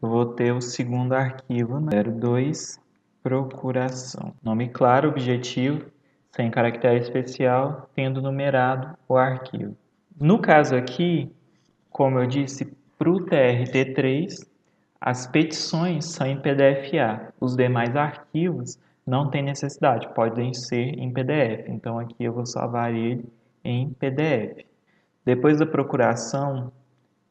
eu vou ter o segundo arquivo, né? 02 procuração. Nome claro, objetivo, sem caractere especial, tendo numerado o arquivo. No caso aqui, como eu disse, para o TRT3, as petições são em PDF-A. Os demais arquivos não tem necessidade, podem ser em PDF. Então aqui eu vou salvar ele em PDF. Depois da procuração,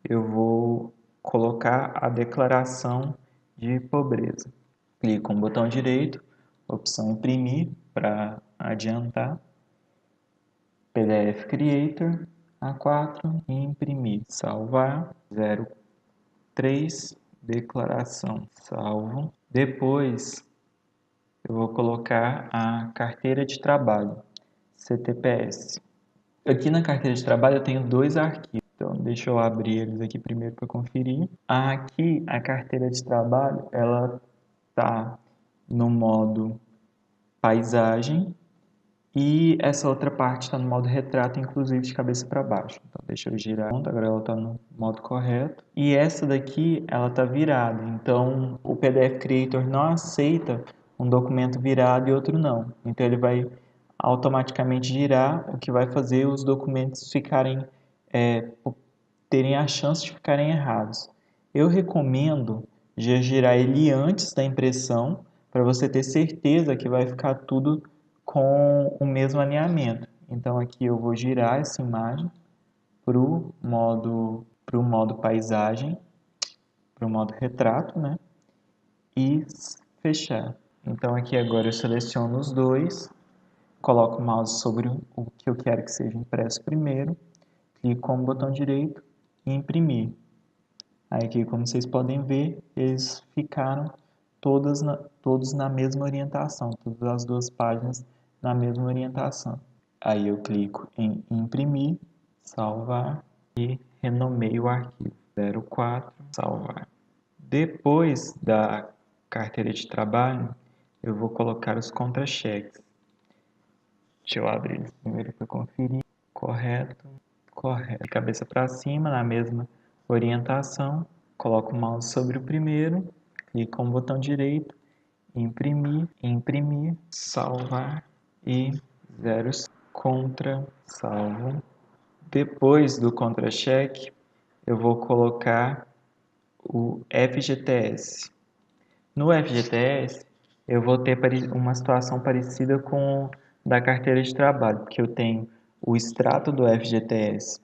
eu vou colocar a declaração de pobreza. Clico no botão direito, opção imprimir para adiantar, PDF Creator, A4 e imprimir, salvar, 03, declaração, salvo. Depois eu vou colocar a carteira de trabalho, CTPS. Aqui na carteira de trabalho eu tenho dois arquivos. Então, deixa eu abrir eles aqui primeiro para conferir. Aqui, a carteira de trabalho, ela está no modo paisagem e essa outra parte está no modo retrato, inclusive de cabeça para baixo. Então, deixa eu girar. Agora ela está no modo correto. E essa daqui, ela está virada. Então, o PDF Creator não aceita um documento virado e outro não. Então, ele vai automaticamente girar, o que vai fazer os documentos ficarem terem a chance de ficarem errados. Eu recomendo já girar ele antes da impressão, para você ter certeza que vai ficar tudo com o mesmo alinhamento. Então aqui eu vou girar essa imagem para o modo paisagem, para o modo retrato, né? E fechar. Então aqui agora eu seleciono os dois, coloco o mouse sobre o que eu quero que seja impresso primeiro, clico com o botão direito e imprimir. Aí aqui, como vocês podem ver, eles ficaram todos na mesma orientação, todas as duas páginas na mesma orientação. Aí eu clico em imprimir, salvar e renomeio o arquivo 04, salvar. Depois da carteira de trabalho, eu vou colocar os contra-cheques. Deixa eu abrir eles primeiro para conferir. Correto, correto. De cabeça para cima, na mesma orientação. Coloco o mouse sobre o primeiro, clico com o botão direito, imprimir, imprimir, salvar e 0 contra, salvo. Depois do contra-cheque, eu vou colocar o FGTS. No FGTS, eu vou ter uma situação parecida com da carteira de trabalho, porque eu tenho o extrato do FGTS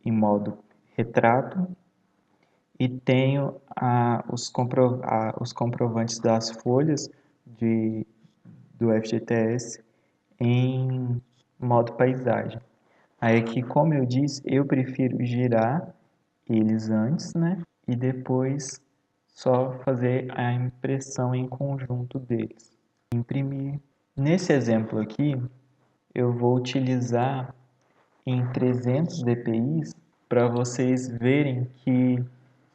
em modo retrato e tenho os comprovantes das folhas do FGTS em modo paisagem. Aí aqui, como eu disse, eu prefiro girar eles antes, né? E depois só fazer a impressão em conjunto deles. Imprimir. Nesse exemplo aqui, eu vou utilizar em 300 dpi para vocês verem que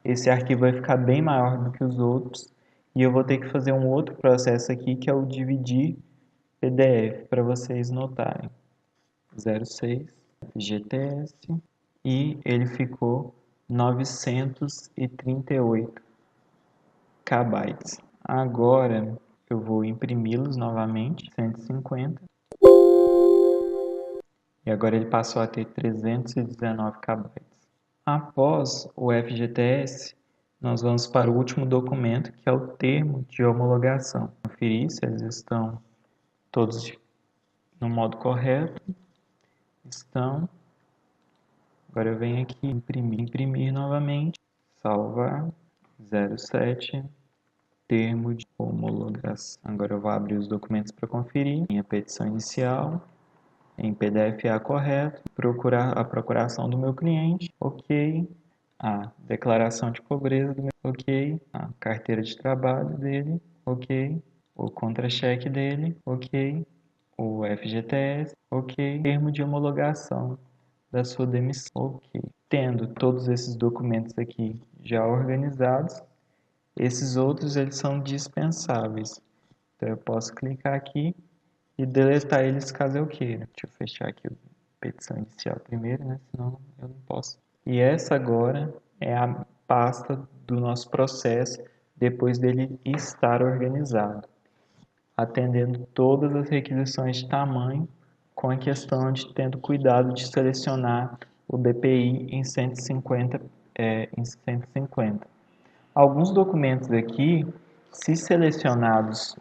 esse arquivo vai ficar bem maior do que os outros e eu vou ter que fazer um outro processo aqui que é o dividir PDF para vocês notarem. 06 GTS e ele ficou 938 KB. Agora eu vou imprimi-los novamente, 150. E agora ele passou a ter 319 KB. Após o FGTS, nós vamos para o último documento, que é o termo de homologação. Conferir se eles estão todos no modo correto. Estão. Agora eu venho aqui imprimir novamente, salvar, 07, termo de homologação. Agora eu vou abrir os documentos para conferir. Minha petição inicial, em PDF-A correto, procurar a procuração do meu cliente, ok, a declaração de pobreza do meu, ok, a carteira de trabalho dele, ok, o contra-cheque dele, ok, o FGTS, ok, termo de homologação da sua demissão, ok. Tendo todos esses documentos aqui já organizados, esses outros eles são dispensáveis. Então eu posso clicar aqui e deletar eles caso eu queira. Deixa eu fechar aqui a petição inicial primeiro, né? Senão eu não posso. E essa agora é a pasta do nosso processo depois dele estar organizado, atendendo todas as requisições de tamanho, com a questão de tendo cuidado de selecionar o DPI em 150. Alguns documentos aqui, se selecionados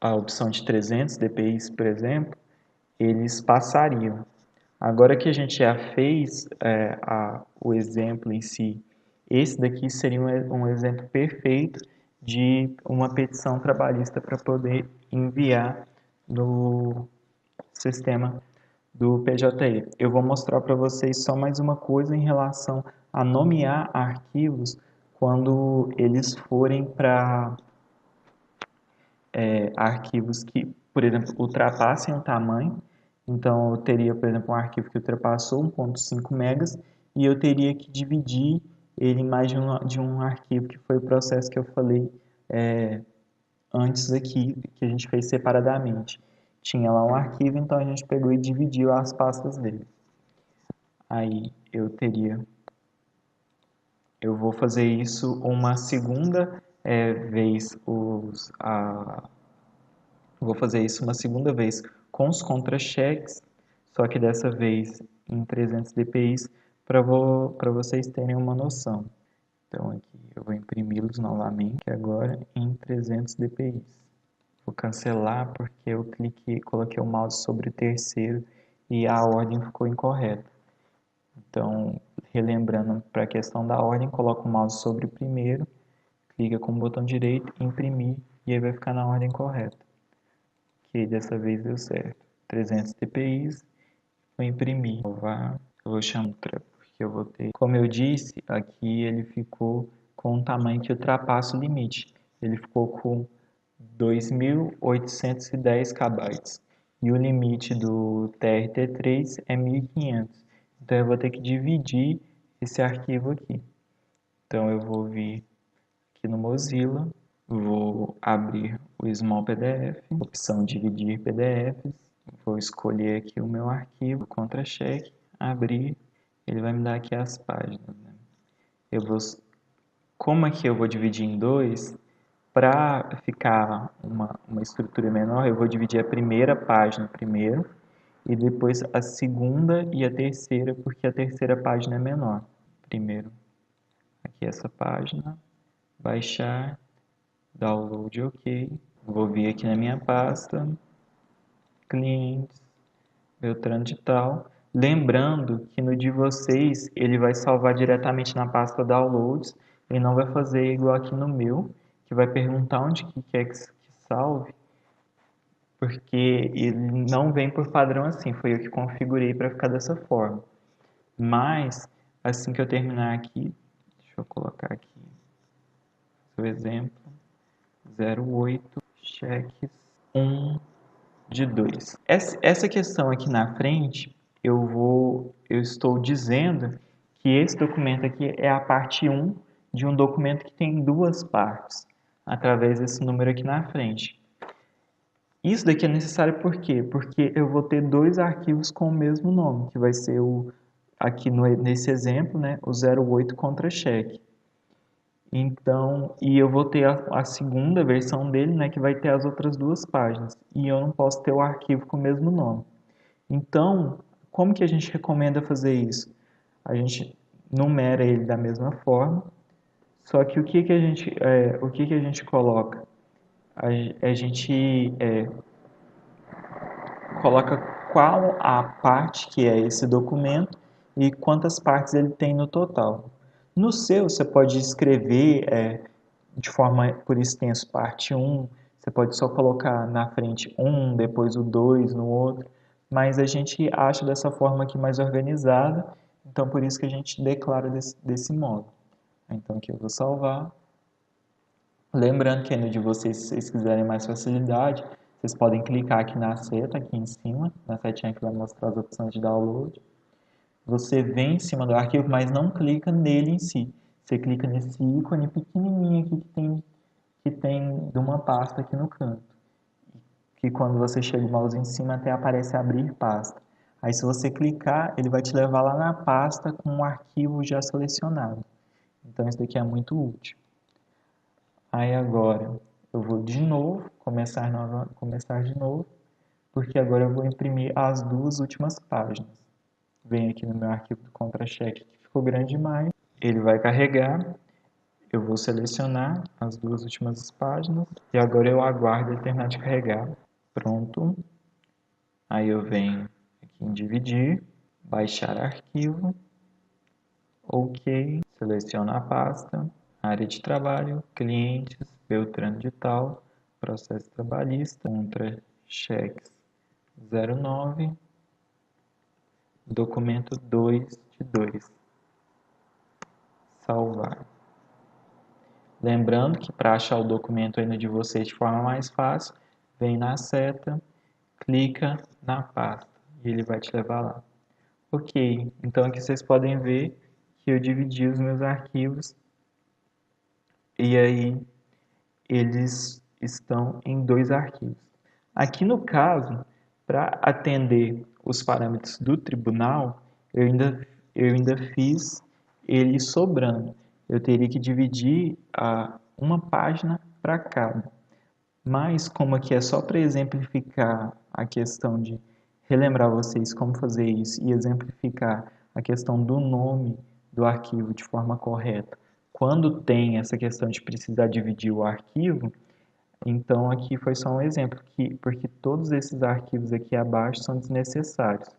a opção de 300 DPIs, por exemplo, eles passariam. Agora que a gente já fez o exemplo em si, esse daqui seria um exemplo perfeito de uma petição trabalhista para poder enviar no sistema do PJE. Eu vou mostrar para vocês só mais uma coisa em relação a nomear arquivos quando eles forem para arquivos que, por exemplo, ultrapassem o tamanho. Então, eu teria, por exemplo, um arquivo que ultrapassou 1.5 megas e eu teria que dividir ele em mais de um arquivo, que foi o processo que eu falei antes aqui, que a gente fez separadamente. Tinha lá um arquivo, então a gente pegou e dividiu as pastas dele. Aí eu vou fazer isso uma segunda vez, vou fazer isso uma segunda vez com os contra-cheques, só que dessa vez em 300 dpi, para vocês terem uma noção. Então aqui eu vou imprimi-los novamente, agora em 300 dpi. Vou cancelar porque eu coloquei o mouse sobre o terceiro e a ordem ficou incorreta. Então, relembrando para a questão da ordem, coloca o mouse sobre o primeiro, clica com o botão direito, imprimir, e aí vai ficar na ordem correta. Que dessa vez deu certo. 300 dpi, vou imprimir. Eu vou chamar porque eu vou ter. Como eu disse, aqui ele ficou com um tamanho que ultrapassa o limite. Ele ficou com 2.810 KB. E o limite do TRT3 é 1.500. Então eu vou ter que dividir esse arquivo aqui. Então eu vou vir aqui no Mozilla, vou abrir o Small PDF, opção dividir PDFs, vou escolher aqui o meu arquivo, contra-cheque, abrir, ele vai me dar aqui as páginas. Né? Como aqui eu vou dividir em dois, para ficar uma estrutura menor, eu vou dividir a primeira página primeiro, e depois a segunda e a terceira, porque a terceira página é menor. Primeiro, aqui essa página, baixar, download ok, vou vir aqui na minha pasta, clientes, Beltrano de tal, lembrando que no de vocês ele vai salvar diretamente na pasta downloads e não vai fazer igual aqui no meu, que vai perguntar onde que quer que salve, porque ele não vem por padrão assim, foi eu que configurei para ficar dessa forma. Mas, assim que eu terminar aqui, deixa eu colocar aqui o exemplo, 08, cheques 1 de 2. Essa questão aqui na frente, eu estou dizendo que esse documento aqui é a parte 1 de um documento que tem duas partes, através desse número aqui na frente. Isso daqui é necessário por quê? Porque eu vou ter dois arquivos com o mesmo nome, que vai ser aqui nesse exemplo, né, o 08 contra-cheque. Então, e eu vou ter a segunda versão dele, né, que vai ter as outras duas páginas. E eu não posso ter o arquivo com o mesmo nome. Então, como que a gente recomenda fazer isso? A gente numera ele da mesma forma, só que o que que a gente coloca? A gente coloca qual a parte que é esse documento e quantas partes ele tem no total. No seu, você pode escrever de forma por extenso parte 1, você pode só colocar na frente 1, depois o 2 no outro, mas a gente acha dessa forma aqui mais organizada, então por isso que a gente declara desse modo. Então aqui eu vou salvar. Lembrando que no de vocês, se vocês quiserem mais facilidade, vocês podem clicar aqui na seta, aqui em cima, na setinha que vai mostrar as opções de download. Você vem em cima do arquivo, mas não clica nele em si. Você clica nesse ícone pequenininho aqui que tem de uma pasta aqui no canto. Que quando você chega o mouse em cima até aparece abrir pasta. Aí se você clicar, ele vai te levar lá na pasta com um arquivo já selecionado. Então isso daqui é muito útil. Aí agora eu vou de novo, começar de novo, porque agora eu vou imprimir as duas últimas páginas. Venho aqui no meu arquivo do contra-cheque, que ficou grande demais. Ele vai carregar, eu vou selecionar as duas últimas páginas e agora eu aguardo ele terminar de carregar. Pronto. Aí eu venho aqui em dividir, baixar arquivo, OK, seleciono a pasta, área de trabalho, clientes, Beltrano de Tal, processo trabalhista, contra-cheques 09, documento 2 de 2. Salvar. Lembrando que para achar o documento ainda de vocês de forma mais fácil, vem na seta, clica na pasta e ele vai te levar lá. Ok, então aqui vocês podem ver que eu dividi os meus arquivos e aí eles estão em dois arquivos. Aqui no caso, para atender os parâmetros do tribunal, eu ainda fiz ele sobrando. Eu teria que dividir uma página para cada. Mas, como aqui é só para exemplificar a questão de relembrar vocês como fazer isso e exemplificar a questão do nome do arquivo de forma correta, quando tem essa questão de precisar dividir o arquivo, então aqui foi só um exemplo, porque todos esses arquivos aqui abaixo são desnecessários.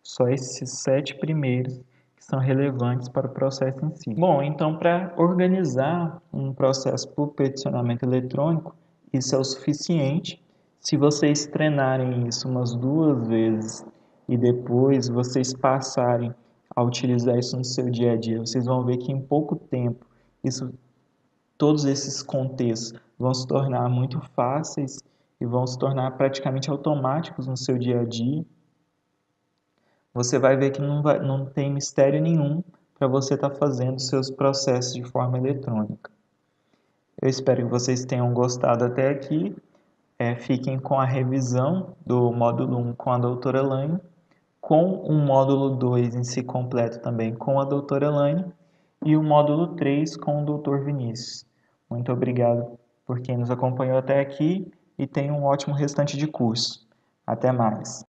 Só esses 7 primeiros que são relevantes para o processo em si. Bom, então para organizar um processo por peticionamento eletrônico, isso é o suficiente. Se vocês treinarem isso umas 2 vezes e depois vocês passarem a utilizar isso no seu dia a dia, vocês vão ver que em pouco tempo todos esses contextos vão se tornar muito fáceis e vão se tornar praticamente automáticos no seu dia a dia. Você vai ver que não tem mistério nenhum para você estar fazendo seus processos de forma eletrônica. Eu espero que vocês tenham gostado até aqui. Fiquem com a revisão do módulo 1 com a doutora Elaine, com o módulo 2 em si completo também com a doutora Elaine e o módulo 3 com o doutor Vinícius. Muito obrigado por quem nos acompanhou até aqui e tenha um ótimo restante de curso. Até mais!